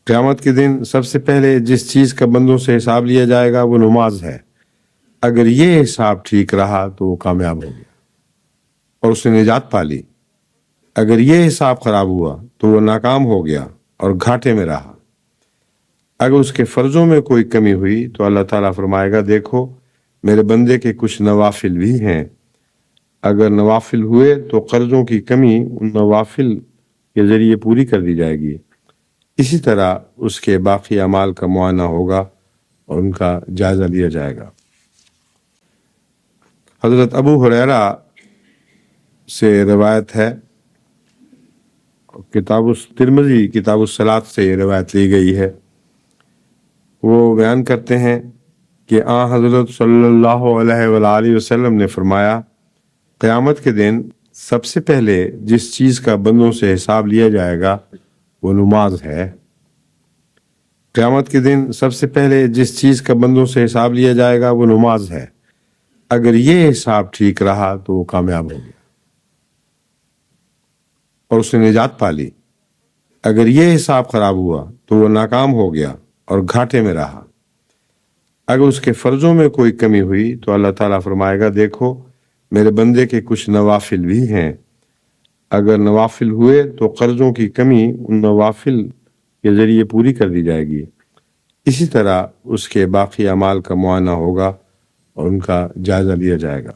قیامت کے دن سب سے پہلے جس چیز کا بندوں سے حساب لیا جائے گا وہ نماز ہے۔ اگر یہ حساب ٹھیک رہا تو وہ کامیاب ہو گیا اور اس نے نجات پا لی۔ اگر یہ حساب خراب ہوا تو وہ ناکام ہو گیا اور گھاٹے میں رہا۔ اگر اس کے فرضوں میں کوئی کمی ہوئی تو اللہ تعالیٰ فرمائے گا، دیکھو میرے بندے کے کچھ نوافل بھی ہیں، اگر نوافل ہوئے تو قرضوں کی کمی ان نوافل کے ذریعے پوری کر دی جائے گی۔ اسی طرح اس کے باقی اعمال کا معائنہ ہوگا اور ان کا جائزہ لیا جائے گا۔ حضرت ابو ہریرہ سے روایت ہے، کتاب ترمذی کتاب الصلاۃ سے یہ روایت لی گئی ہے۔ وہ بیان کرتے ہیں کہ حضرت صلی اللہ علیہ وآلہ وسلم نے فرمایا، قیامت کے دن سب سے پہلے جس چیز کا بندوں سے حساب لیا جائے گا وہ نماز ہے۔ قیامت کے دن سب سے پہلے جس چیز کا بندوں سے حساب لیا جائے گا وہ نماز ہے۔ اگر یہ حساب ٹھیک رہا تو وہ کامیاب ہو گیا اور اس نے نجات پا لی۔ اگر یہ حساب خراب ہوا تو وہ ناکام ہو گیا اور گھاٹے میں رہا۔ اگر اس کے فرضوں میں کوئی کمی ہوئی تو اللہ تعالیٰ فرمائے گا، دیکھو میرے بندے کے کچھ نوافل بھی ہیں، اگر نوافل ہوئے تو قرضوں کی کمی ان نوافل کے ذریعے پوری کر دی جائے گی۔ اسی طرح اس کے باقی اعمال کا معائنہ ہوگا اور ان کا جائزہ لیا جائے گا۔